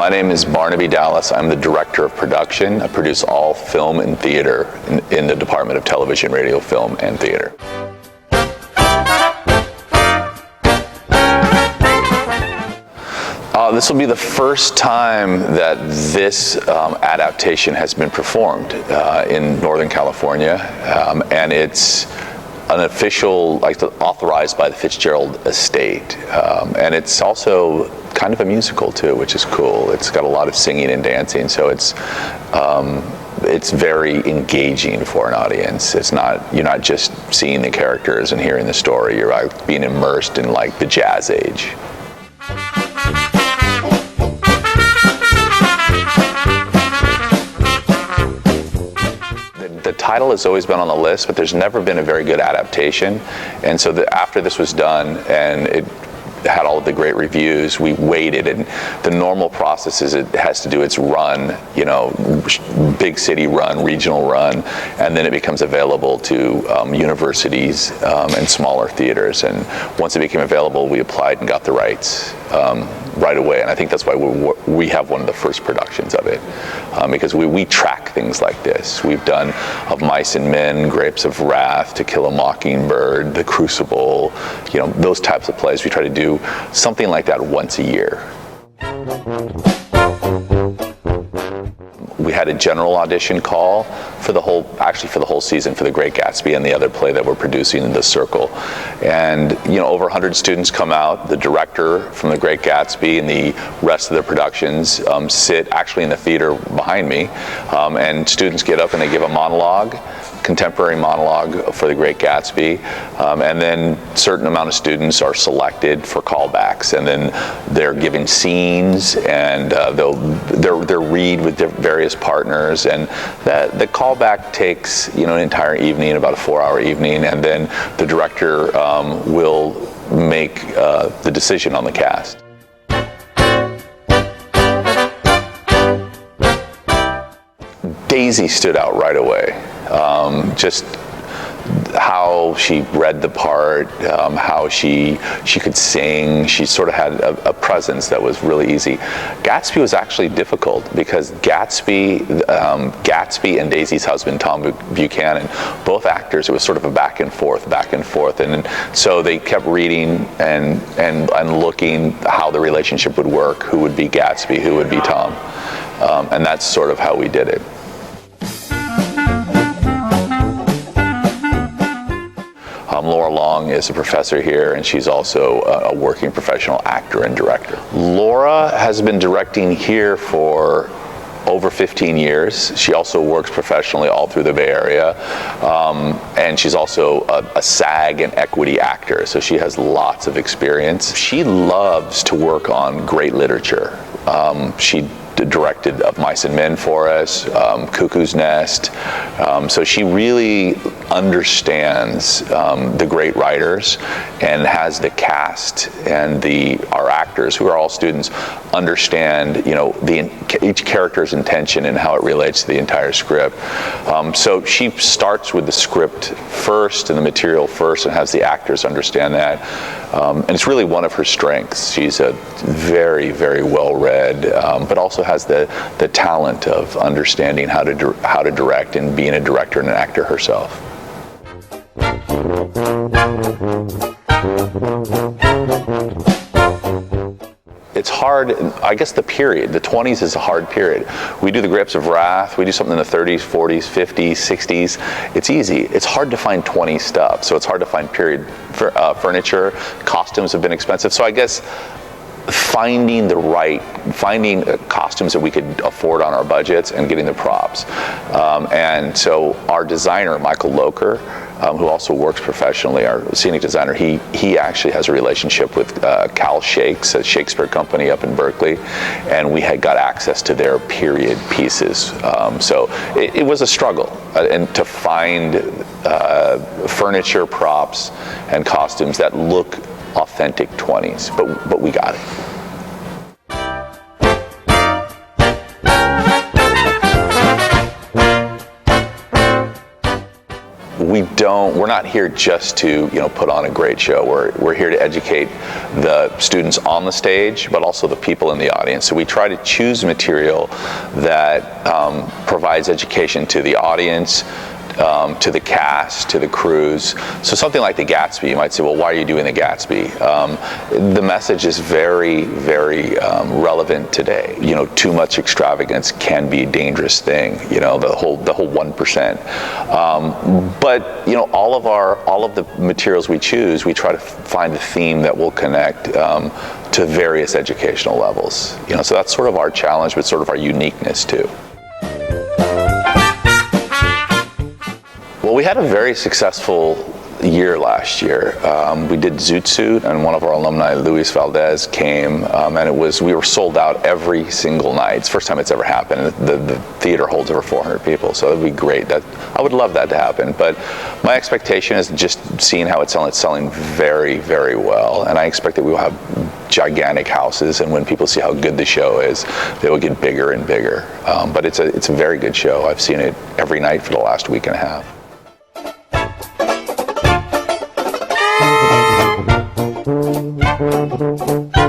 My name is Barnaby Dallas. I'm the Director of Production. I produce all film and theater in the Department of Television, Radio, Film, and Theater. This will be the first time that this adaptation has been performed in Northern California, and it's an official, authorized by the Fitzgerald estate, and it's also kind of a musical too, which is cool. It's got a lot of singing and dancing, so it's very engaging for an audience. You're not just seeing the characters and hearing the story. You're like being immersed in like the jazz age. The title has always been on the list, but there's never been a very good adaptation. And so after this was done and it had all of the great reviews, we waited, and the normal process is it has to do its run, big city run, regional run, and then it becomes available to universities and smaller theaters. And once it became available, we applied and got the rights right away. And I think that's why we have one of the first productions of it, because we track things like this. We've done Of Mice and Men, Grapes of Wrath, To Kill a Mockingbird, The Crucible, those types of plays. We try to do something like that once a year. We had a general audition call for the whole season for the Great Gatsby and the other play that we're producing, The Circle. And over 100 students come out. The director from the Great Gatsby and the rest of the productions sit actually in the theater behind me, and students get up and they give a monologue, contemporary monologue for the Great Gatsby, and then a certain amount of students are selected for callbacks, and then they're given scenes, and they're read with various partners, and the callback takes an entire evening, about a 4-hour evening, and then the director will make the decision on the cast. Daisy stood out right away. Just how she read the part, how she could sing. She sort of had a presence that was really easy. Gatsby was actually difficult because Gatsby and Daisy's husband, Tom Buchanan, both actors, it was sort of a back and forth, and so they kept reading and looking how the relationship would work, who would be Gatsby, who would be Tom, and that's sort of how we did it. Laura Long is a professor here, and she's also a working professional actor and director. Laura has been directing here for over 15 years. She also works professionally all through the Bay Area, and she's also a SAG and equity actor, so she has lots of experience. She loves to work on great literature. She directed Of Mice and Men for us, Cuckoo's Nest. So she really understands the great writers and has the cast and our actors, who are all students, understand each character's intention and how it relates to the entire script. So she starts with the script first and the material first and has the actors understand that. And it's really one of her strengths. She's a very, very well-read, but also has the talent of understanding how to direct and being a director and an actor herself. It's hard, I guess the 20s is a hard period. We do the Grapes of Wrath, we do something in the 30s, 40s, 50s, 60s. It's easy. It's hard to find 20s stuff, so it's hard to find period furniture. Costumes have been expensive, so I guess finding costumes that we could afford on our budgets and getting the props. And so our designer, Michael Locher, who also works professionally, our scenic designer, he actually has a relationship with Cal Shakes, a Shakespeare company up in Berkeley, and we had got access to their period pieces. So it was a struggle, and to find furniture, props, and costumes that look authentic 20s, but we got it. we're not here just to, put on a great show. We're here to educate the students on the stage, but also the people in the audience. So we try to choose material that provides education to the audience, to the cast, to the crews. So something like the Gatsby, you might say, well, why are you doing the Gatsby? The message is very, very relevant today. Too much extravagance can be a dangerous thing. The whole 1%. But all of the materials we choose, we try to find a theme that will connect to various educational levels. So that's sort of our challenge, but sort of our uniqueness too. Well, we had a very successful year last year. We did Zoot Suit, and one of our alumni, Luis Valdez, came, and we were sold out every single night. It's the first time it's ever happened. The theater holds over 400 people, so that'd be great. I would love that to happen, but my expectation is just seeing how it's selling very, very well, and I expect that we will have gigantic houses, and when people see how good the show is, they will get bigger and bigger. But it's a very good show. I've seen it every night for the last week and a half. Thank you.